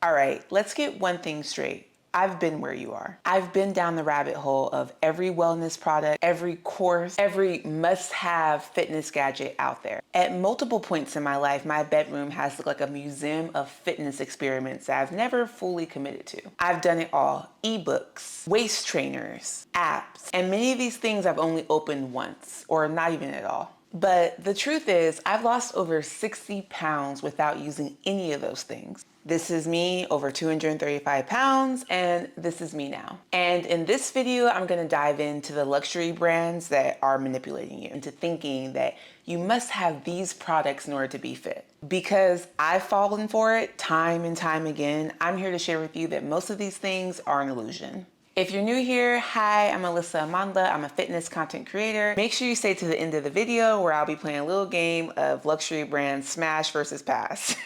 All right, let's get one thing straight. I've been where you are. I've been down the rabbit hole of every wellness product, every course, every must-have fitness gadget out there. At multiple points in my life, my bedroom has looked like a museum of fitness experiments that I've never fully committed to. I've done it all: ebooks, waist trainers, apps, and many of these things I've only opened once, or not even at all. But the truth is, I've lost over 60 pounds without using any of those things. This is me, over 235 pounds, and this is me now. And in this video, I'm gonna dive into the luxury brands that are manipulating you into thinking that you must have these products in order to be fit. Because I've fallen for it time and time again, I'm here to share with you that most of these things are an illusion. If you're new here, hi, I'm Alyssa Amanda. I'm a fitness content creator. Make sure you stay to the end of the video where I'll be playing a little game of luxury brand smash versus pass.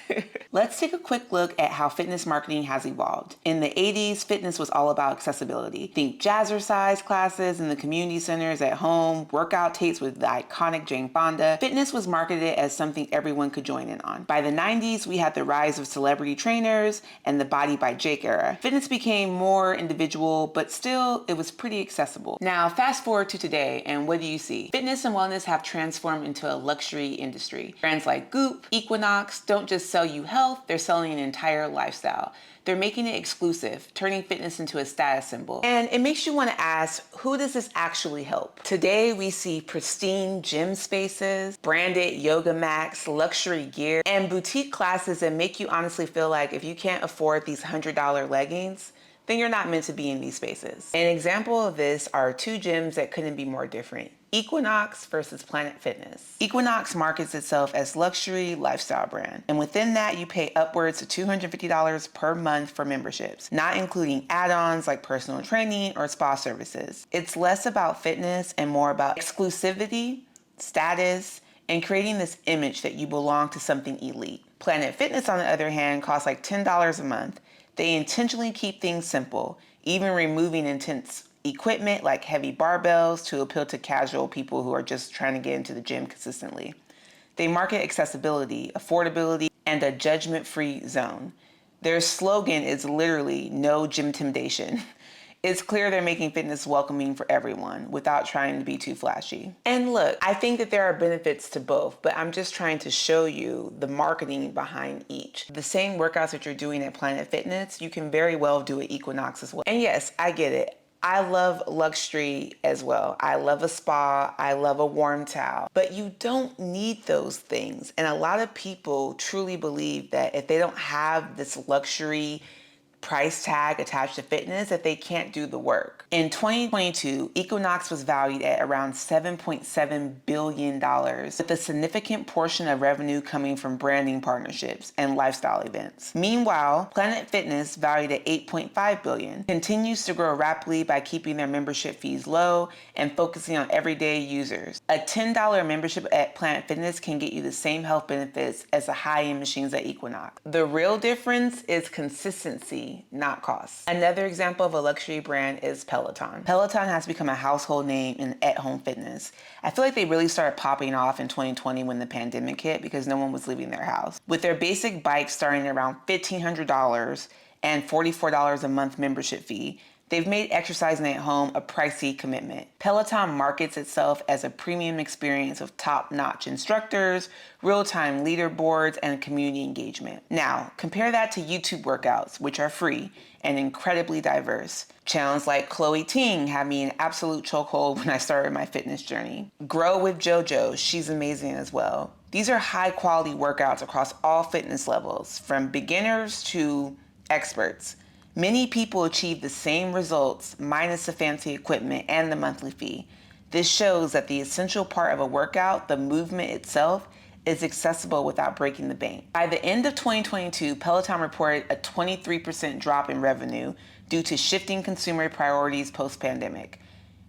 Let's take a quick look at how fitness marketing has evolved. In the 80s, fitness was all about accessibility. Think jazzercise classes in the community centers at home, workout tapes with the iconic Jane Fonda. Fitness was marketed as something everyone could join in on. By the 90s, we had the rise of celebrity trainers and the Body by Jake era. Fitness became more individual, but still, it was pretty accessible. Now, fast forward to today, and what do you see? Fitness and wellness have transformed into a luxury industry. Brands like Goop, Equinox don't just sell you health, they're selling an entire lifestyle. They're making it exclusive, turning fitness into a status symbol. And it makes you want to ask, who does this actually help? Today, we see pristine gym spaces, branded yoga mats, luxury gear, and boutique classes that make you honestly feel like if you can't afford these $100 leggings, then you're not meant to be in these spaces. An example of this are two gyms that couldn't be more different: Equinox versus Planet Fitness. Equinox markets itself as luxury lifestyle brand, and within that you pay upwards to $250 per month for memberships, not including add-ons like personal training or spa services. It's less about fitness and more about exclusivity, status, and creating this image that you belong to something elite. Planet Fitness, on the other hand, costs like $10 a month. They intentionally keep things simple, even removing intense equipment like heavy barbells to appeal to casual people who are just trying to get into the gym consistently. They market accessibility, affordability, and a judgment-free zone. Their slogan is literally "no gym intimidation." It's clear they're making fitness welcoming for everyone without trying to be too flashy. And look, I think that there are benefits to both, but I'm just trying to show you the marketing behind each. The same workouts that you're doing at Planet Fitness, you can very well do at Equinox as well. And yes, I get it. I love luxury as well. I love a spa, I love a warm towel, but you don't need those things. And a lot of people truly believe that if they don't have this luxury price tag attached to fitness, that they can't do the work. In 2022, Equinox was valued at around $7.7 billion, with a significant portion of revenue coming from branding partnerships and lifestyle events. Meanwhile, Planet Fitness, valued at $8.5 billion, continues to grow rapidly by keeping their membership fees low and focusing on everyday users. A $10 membership at Planet Fitness can get you the same health benefits as the high-end machines at Equinox. The real difference is consistency, not cost. Another example of a luxury brand is Peloton. Peloton has become a household name in at-home fitness. I feel like they really started popping off in 2020 when the pandemic hit because no one was leaving their house. With their basic bikes starting around $1,500 and $44 a month membership fee, they've made exercising at home a pricey commitment. Peloton markets itself as a premium experience of top-notch instructors, real-time leaderboards, and community engagement. Now, compare that to YouTube workouts, which are free and incredibly diverse. Channels like Chloe Ting had me in absolute chokehold when I started my fitness journey. Grow with JoJo, she's amazing as well. These are high-quality workouts across all fitness levels, from beginners to experts. Many people achieve the same results minus the fancy equipment and the monthly fee. This shows that the essential part of a workout, the movement itself, is accessible without breaking the bank. By the end of 2022, Peloton reported a 23% drop in revenue due to shifting consumer priorities post-pandemic.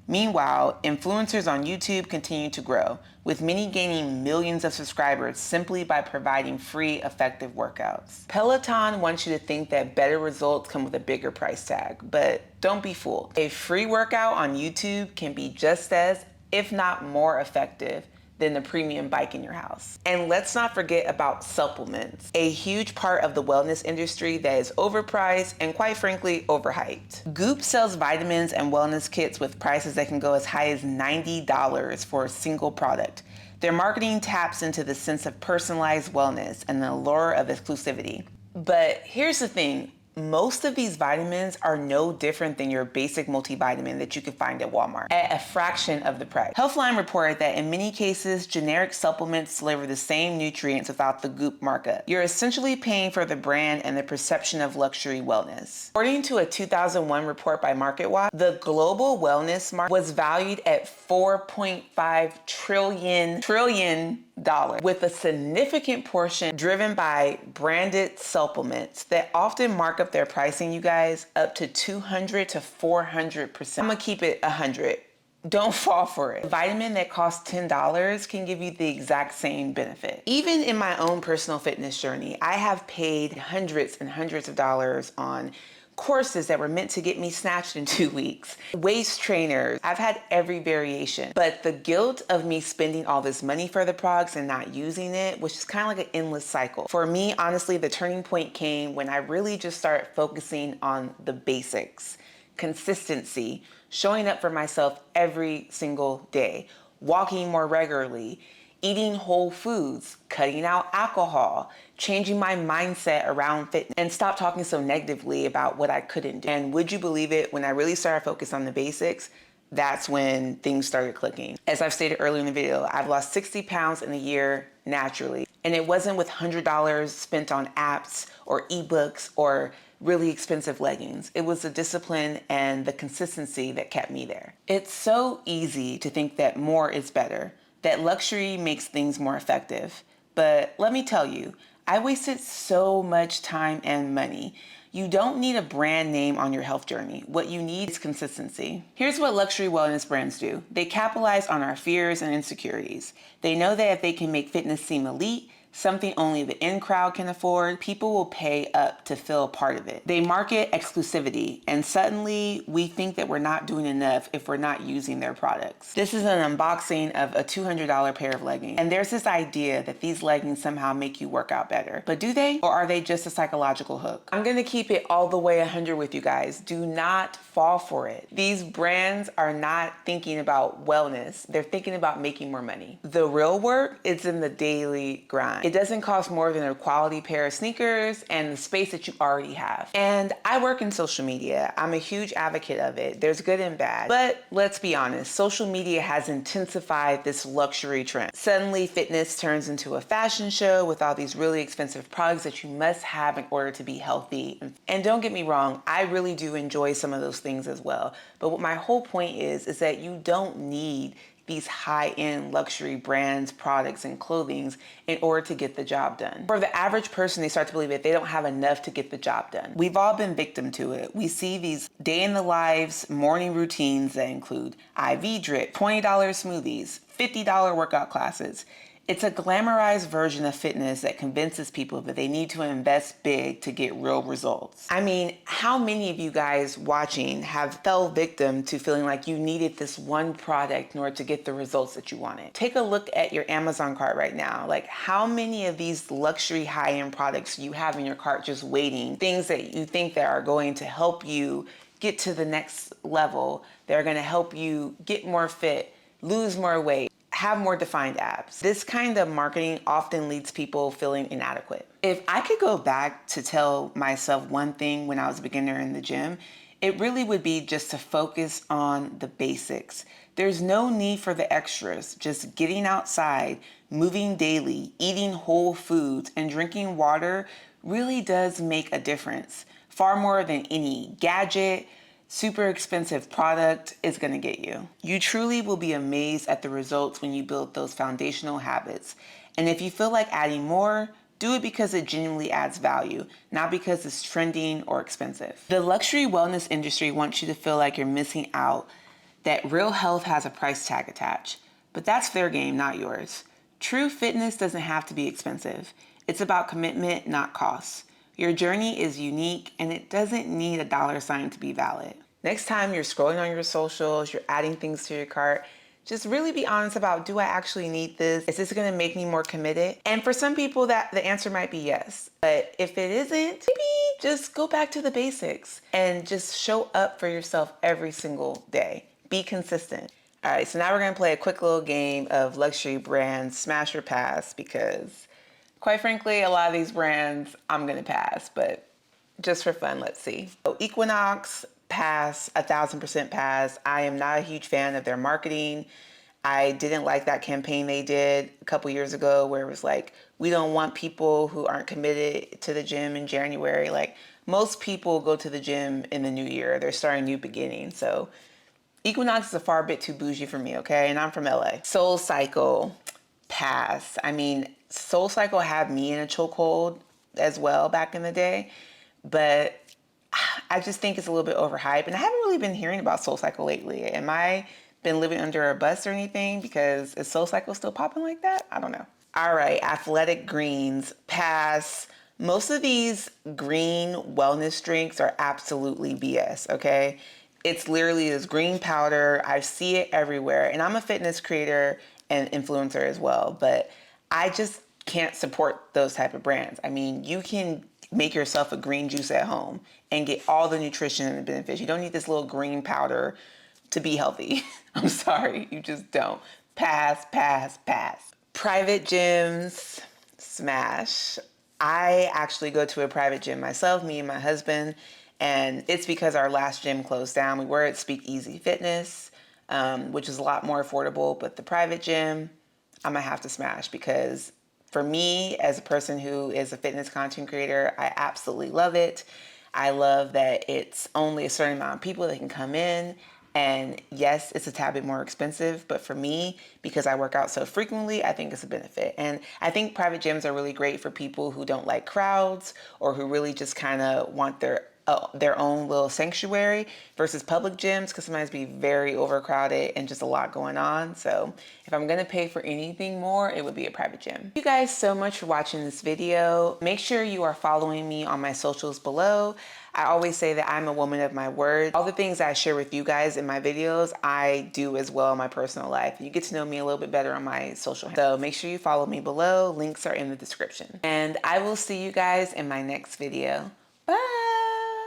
Meanwhile, influencers on YouTube continue to grow, with many gaining millions of subscribers simply by providing free, effective workouts. Peloton wants you to think that better results come with a bigger price tag, but don't be fooled. A free workout on YouTube can be just as, if not more effective, than the premium bike in your house. And let's not forget about supplements, a huge part of the wellness industry that is overpriced and quite frankly overhyped. Goop sells vitamins and wellness kits with prices that can go as high as $90 for a single product. Their marketing taps into the sense of personalized wellness and the allure of exclusivity. But here's the thing. Most of these vitamins are no different than your basic multivitamin that you can find at Walmart at a fraction of the price. Healthline reported that in many cases, generic supplements deliver the same nutrients without the Goop markup. You're essentially paying for the brand and the perception of luxury wellness. According to a 2001 report by MarketWatch, the global wellness market was valued at $4.5 trillion, with a significant portion driven by branded supplements that often mark up their pricing, you guys, up to 200 to 400%. I'm gonna keep it 100. Don't fall for it. A vitamin that costs $10 can give you the exact same benefit. Even in my own personal fitness journey, I have paid hundreds and hundreds of dollars on courses that were meant to get me snatched in 2 weeks, waist trainers. I've had every variation, but the guilt of me spending all this money for the products and not using it was just kind of like an endless cycle. For me, honestly, the turning point came when I really just started focusing on the basics, consistency, showing up for myself every single day, walking more regularly, eating whole foods, cutting out alcohol, changing my mindset around fitness, and stop talking so negatively about what I couldn't do. And would you believe it, when I really started focusing on the basics, that's when things started clicking. As I've stated earlier in the video, I've lost 60 pounds in a year naturally. And it wasn't with $100 spent on apps or ebooks or really expensive leggings. It was the discipline and the consistency that kept me there. It's so easy to think that more is better, that luxury makes things more effective. But let me tell you, I wasted so much time and money. You don't need a brand name on your health journey. What you need is consistency. Here's what luxury wellness brands do. They capitalize on our fears and insecurities. They know that if they can make fitness seem elite, something only the in crowd can afford, people will pay up to feel a part of it. They market exclusivity, and suddenly we think that we're not doing enough if we're not using their products. This is an unboxing of a $200 pair of leggings, and there's this idea that these leggings somehow make you work out better. But do they? Or are they just a psychological hook? I'm gonna keep it all the way 100 with you guys. Do not fall for it. These brands are not thinking about wellness. They're thinking about making more money. The real work is in the daily grind. It doesn't cost more than a quality pair of sneakers and the space that you already have. And I work in social media. I'm a huge advocate of it. There's good and bad. But let's be honest, social media has intensified this luxury trend. Suddenly, fitness turns into a fashion show with all these really expensive products that you must have in order to be healthy. And don't get me wrong, I really do enjoy some of those things as well. But what my whole point is that you don't need these high-end luxury brands, products, and clothings in order to get the job done. For the average person, they start to believe that they don't have enough to get the job done. We've all been victim to it. We see these day in the lives morning routines that include IV drip, $20 smoothies, $50 workout classes. It's a glamorized version of fitness that convinces people that they need to invest big to get real results. I mean, how many of you guys watching have fell victim to feeling like you needed this one product in order to get the results that you wanted? Take a look at your Amazon cart right now. Like, how many of these luxury high-end products you have in your cart just waiting, things that you think that are going to help you get to the next level, that are gonna help you get more fit, lose more weight, have more defined abs. This kind of marketing often leads people feeling inadequate. If I could go back to tell myself one thing when I was a beginner in the gym, it really would be just to focus on the basics. There's no need for the extras. Just getting outside, moving daily, eating whole foods, and drinking water really does make a difference. Far more than any gadget, super expensive product is gonna get you. You truly will be amazed at the results when you build those foundational habits. And if you feel like adding more, do it because it genuinely adds value, not because it's trending or expensive. The luxury wellness industry wants you to feel like you're missing out, that real health has a price tag attached. But that's their game, not yours. True fitness doesn't have to be expensive. It's about commitment, not cost. Your journey is unique and it doesn't need a dollar sign to be valid. Next time you're scrolling on your socials, you're adding things to your cart, Just really be honest about, do I actually need this? Is this gonna make me more committed? And for some people that the answer might be yes. But if it isn't, maybe just go back to the basics and just show up for yourself every single day. Be consistent. All right, so now we're gonna play a quick little game of luxury brands, smash or pass, because quite frankly, a lot of these brands I'm gonna pass, but just for fun, let's see. So Equinox, pass, 1000% pass. I am not a huge fan of their marketing. I didn't like that campaign they did a couple years ago where it was like, we don't want people who aren't committed to the gym in January. Like, most people go to the gym in the new year. They're starting a new beginning. So Equinox is a far bit too bougie for me, okay? And I'm from LA. Soul Cycle, pass. I mean, Soul Cycle had me in a chokehold as well back in the day, but I just think it's a little bit overhyped, and I haven't really been hearing about Soul Cycle lately. Am I been living under a bus or anything? Because is Soul Cycle still popping like that? I don't know. All right, Athletic Greens, pass. Most of these green wellness drinks are absolutely BS, okay? It's literally this green powder. I see it everywhere, and I'm a fitness creator and influencer as well, but I just can't support those type of brands. I mean, you can make yourself a green juice at home and get all the nutrition and the benefits. You don't need this little green powder to be healthy. I'm sorry, you just don't. Pass, pass, pass. Private gyms, smash. I actually go to a private gym myself, me and my husband, and it's because our last gym closed down. We were at Speakeasy Fitness, which is a lot more affordable, but the private gym, I'm gonna have to smash because for me, as a person who is a fitness content creator, I absolutely love it. I love that it's only a certain amount of people that can come in. And yes, it's a tad bit more expensive, but for me, because I work out so frequently, I think it's a benefit. And I think private gyms are really great for people who don't like crowds or who really just kind of want their own little sanctuary versus public gyms can sometimes be very overcrowded and just a lot going on. So if I'm gonna pay for anything more, it would be a private gym. Thank you guys so much for watching this video. Make sure you are following me on my socials below. I always say that I'm a woman of my word. All the things I share with you guys in my videos, I do as well in my personal life. You get to know me a little bit better on my social. So make sure you follow me below. Links are in the description. And I will see you guys in my next video.